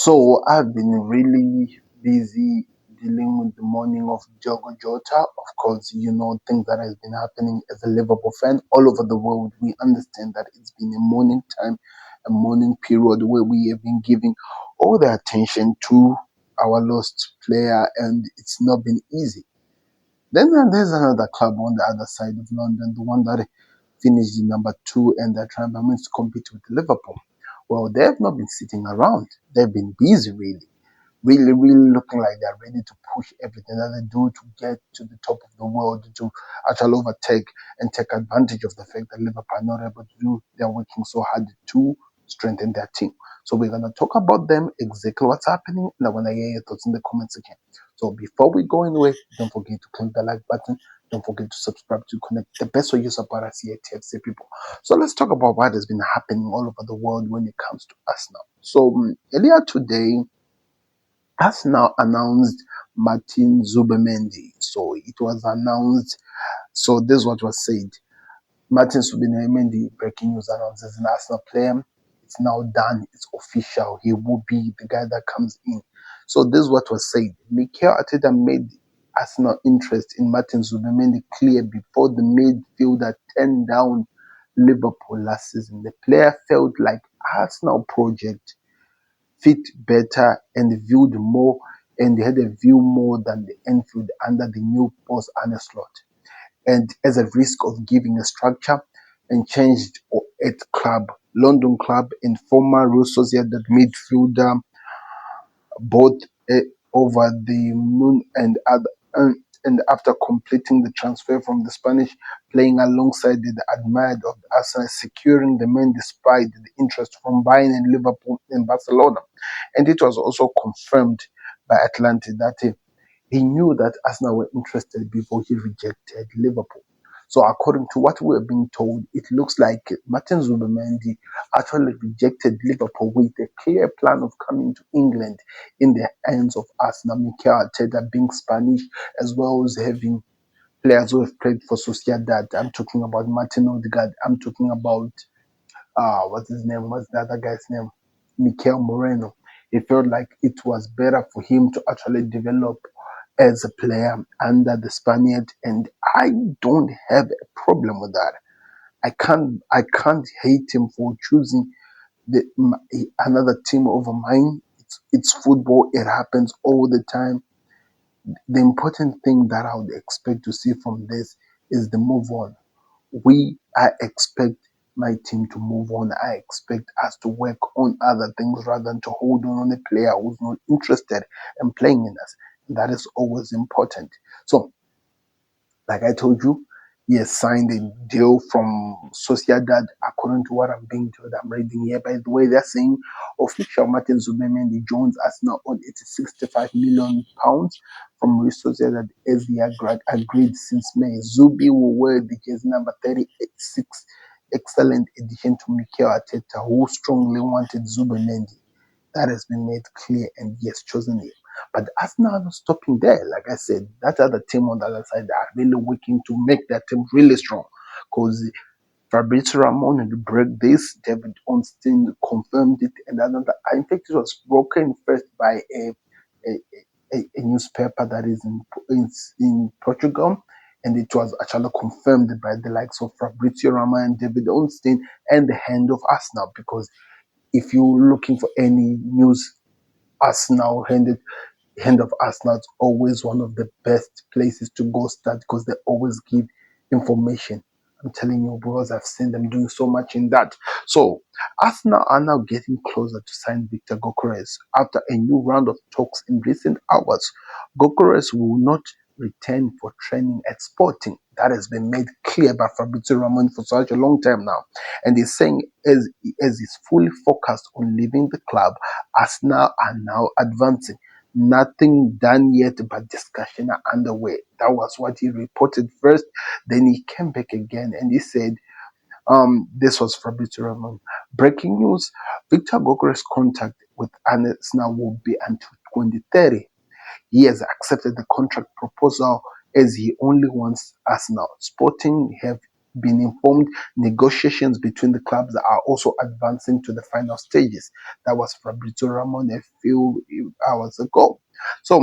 So I've been really busy dealing with the mourning of Diogo Jota. Of course, things that has been happening as a Liverpool fan all over the world. We understand that it's been a mourning time, a mourning period where we have been giving all the attention to our lost player, and it's not been easy. Then there's another club on the other side of London, the one that finished in number two, and they're trying to compete with Liverpool. Well, they have not been sitting around. They've been busy, really looking like they're ready to push everything that they do to get to the top of the world, to actually overtake and take advantage of the fact that Liverpool are not able to do. They're working so hard to strengthen their team. So we're gonna talk about them, exactly what's happening, and I wanna hear your thoughts in the comments again. So before we go anywhere, don't forget to click the like button. Don't forget to subscribe to connect. The best way you support us here, TFC people. So let's talk about what has been happening all over the world when it comes to us now. So earlier today, Arsenal announced Martin Zubimendi. So it was announced. So this is what was said. Martin Zubimendi, breaking news, announces an Arsenal player. It's now done. It's official. He will be the guy that comes in. So this is what was said. Mikel Arteta made Arsenal interest in Martin Zubimendi clear before the midfielder turned down Liverpool last season. The player felt like Arsenal project fit better and viewed more and had a view more than the Enfield under the new boss Arne Slot. And as a risk of giving a structure and changed at club, London club and former Real Sociedad midfielder, both over the moon and other. And after completing the transfer from the Spanish, playing alongside the admired of Arsenal, securing the man despite the interest from Bayern and Liverpool and Barcelona. And it was also confirmed by Atlanta that he knew that Arsenal were interested before he rejected Liverpool. So according to what we are being told, it looks like Martin Zubimendi actually rejected Liverpool with a clear plan of coming to England in the hands of Arsenal. Mikel Arteta being Spanish, as well as having players who have played for Sociedad. I'm talking about Martin Odegaard. I'm talking about what's his name? What's the other guy's name? Mikel Moreno. He felt like it was better for him to actually develop as a player under the Spaniard, and I don't have a problem with that. I can't hate him for choosing another team over mine. It's football. It happens all the time. The important thing that I would expect to see from this is the move on. I expect my team to move on. I expect us to work on other things rather than to hold on a player who's not interested in playing in us. And that is always important. So like I told you, he has signed a deal from Sociedad, according to what I'm being told. I'm reading here. By the way, they're saying official Martin Zubimendi joins Arsenal on £65 million from Real Sociedad as he agreed since May. Zubi will wear the jersey number 36, excellent addition to Mikel Arteta, who strongly wanted Zubimendi. That has been made clear, and he has chosen him. But Arsenal are not stopping there. Like I said, that other team on the other side are really working to make their team really strong. Because Fabrizio Ramon had break this, David Ornstein confirmed it, and another. In fact, it was broken first by a, a newspaper that is in Portugal, and it was actually confirmed by the likes of Fabrizio Ramon and David Ornstein and the hand of Arsenal. Because if you're looking for any news, Arsenal hand of Arsenal is always one of the best places to go start because they always give information. I'm telling you, because I've seen them doing so much in that. So Arsenal are now getting closer to sign Viktor Gyökeres after a new round of talks in recent hours. Gyökeres will not return for training at Sporting. That has been made clear by Fabrizio Ramon for such a long time now. And he's saying as he's fully focused on leaving the club, Arsenal are now advancing. Nothing done yet, but discussion are underway. That was what he reported first. Then he came back again and he said, this was Fabrizio Ramon. Breaking news, Viktor Gyökeres' contract with Arsenal will be until 2030. He has accepted the contract proposal as he only wants Arsenal. Sporting have been informed, negotiations between the clubs are also advancing to the final stages. That was Fabrizio Ramon a few hours ago. So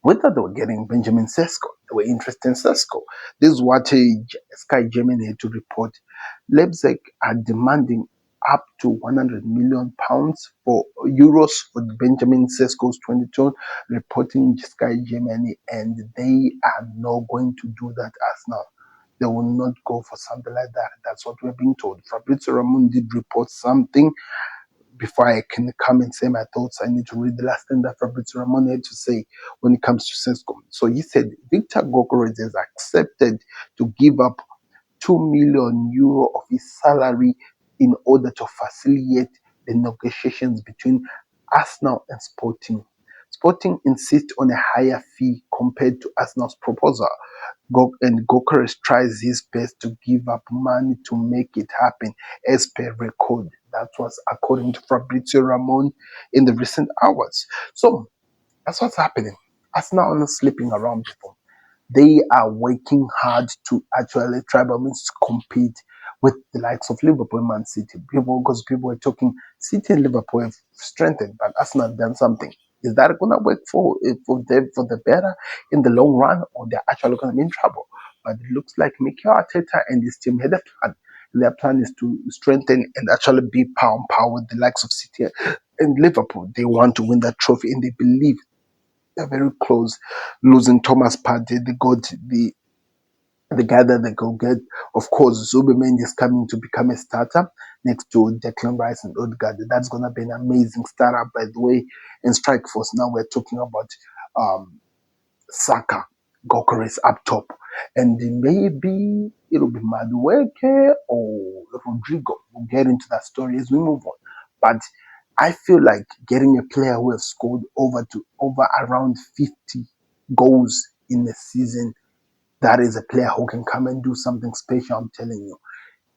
whether they were getting Benjamin Sesko, they were interested in Sesko. This is what Sky Germany had to report. Leipzig are demanding up to 100 million pounds for euros for Benjamin Sesko's 22, reporting Sky Germany, and they are not going to do that as now. They will not go for something like that. That's what we're being told. Fabrizio Ramon did report something. Before I can come and say my thoughts, I need to read the last thing that Fabrizio Ramon had to say when it comes to Sesko. So he said Viktor Gyökeres has accepted to give up €2 million of his salary in order to facilitate the negotiations between Arsenal and Sporting. Sporting insist on a higher fee compared to Arsenal's proposal. And Gyökeres tries his best to give up money to make it happen, as per record. That was according to Fabrizio Ramon in the recent hours. So that's what's happening. Arsenal are not sleeping around, people. They are working hard to actually try by means to compete with the likes of Liverpool and Man City. Because people were talking, City and Liverpool have strengthened, but Arsenal have done something. Is that going to work for them for the better in the long run, or they're actually going to be in trouble? But it looks like Mikel Arteta and his team had a plan. Their plan is to strengthen and actually be pound pound with the likes of City and Liverpool. They want to win that trophy, and they believe they're very close. Losing Thomas Partey, they got the guy that they go get. Of course, Zubimendi is coming to become a starter next to Declan Rice and Odegaard. That's gonna be an amazing startup, by the way. In strike force, now we're talking about um, Saka, Gyökeres up top, and maybe it'll be Madueke or Rodrigo. We'll get into that story as we move on. But I feel like getting a player who has scored over around 50 goals in a season, that is a player who can come and do something special. I'm telling you,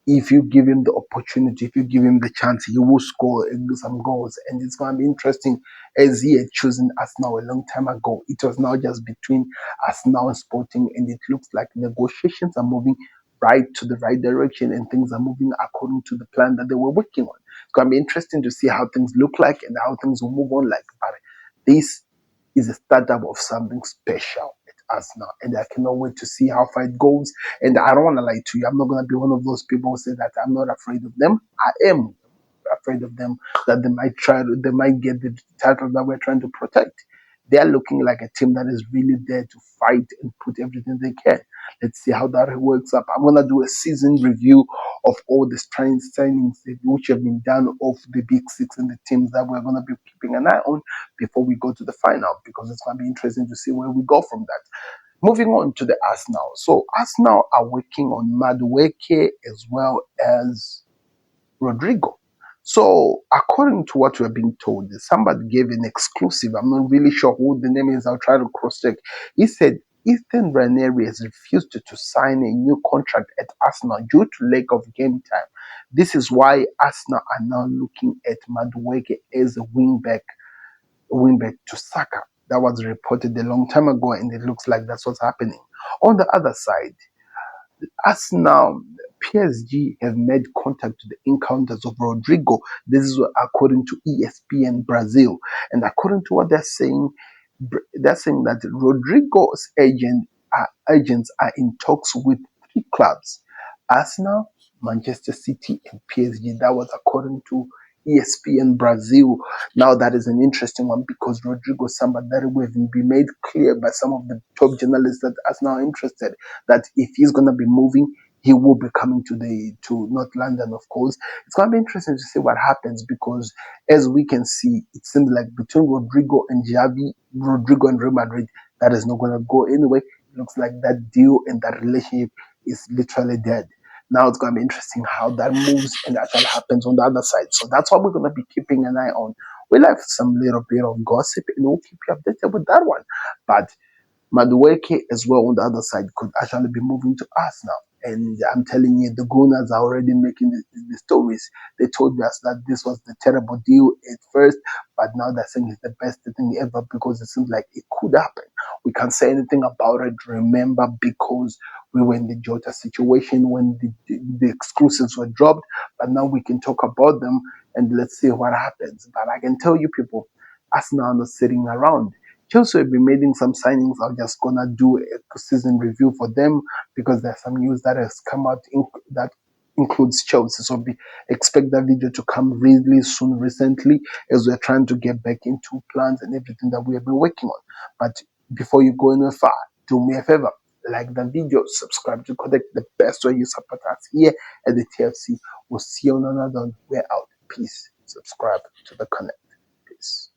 if you give him the opportunity, if you give him the chance, he will score some goals. And it's going to be interesting, as he had chosen Arsenal a long time ago. It was now just between Arsenal and Sporting, and it looks like negotiations are moving right to the right direction, and things are moving according to the plan that they were working on. It's going to be interesting to see how things look like and how things will move on like. But this is a startup of something special at Arsenal, and I cannot wait to see how far it goes. And I don't want to lie to you. I'm not going to be one of those people who say that I'm not afraid of them. I am afraid of them, that they might get the title that we're trying to protect. They're looking like a team that is really there to fight and put everything they can. Let's see how that works up. I'm gonna do a season review of all the signings which have been done of the big six and the teams that we're gonna be keeping an eye on before we go to the final, because it's gonna be interesting to see where we go from that. Moving on to the Arsenal. So Arsenal are working on Madueke as well as Rodrigo. So according to what we're being told, somebody gave an exclusive. I'm not really sure who the name is. I'll try to cross-check. He said Ethan Ranieri has refused to sign a new contract at Arsenal due to lack of game time. This is why Arsenal are now looking at Madueke as a wingback to Saka. That was reported a long time ago, and it looks like that's what's happening. On the other side, Arsenal, PSG have made contact to the encounters of Rodrigo. This is according to ESPN Brazil. And according to what they're saying that Rodrigo's agents are in talks with three clubs: Arsenal, Manchester City, and PSG. That was according to ESPN Brazil. Now that is an interesting one, because Rodrigo is somebody that will be made clear by some of the top journalists that Arsenal are interested, that if he's going to be moving, he will be coming to North London, of course. It's going to be interesting to see what happens, because as we can see, it seems like between Rodrigo and Real Madrid, that is not going to go anyway. It looks like that deal and that relationship is literally dead. Now it's going to be interesting how that moves and actually happens on the other side. So that's what we're going to be keeping an eye on. We'll have some little bit of gossip, and we'll keep you updated with that one. But Madueke as well on the other side could actually be moving to us now. And I'm telling you, the Gunners are already making the stories. They told us that this was the terrible deal at first, but now they're saying it's the best thing ever, because it seems like it could happen. We can't say anything about it. Remember, because we were in the Jota situation when the exclusives were dropped, but now we can talk about them and let's see what happens. But I can tell you, people, Arsenal are not sitting around. Chelsea will be making some signings. I'm just gonna do a season review for them because there's some news that has come out that includes Chelsea. So expect that video to come really soon recently as we're trying to get back into plans and everything that we have been working on. But before you go any far, do me a favor, like the video, subscribe to Connect. The best way you support us here at the TFC. We'll see you on another one. We're out. Peace. Subscribe to the Connect. Peace.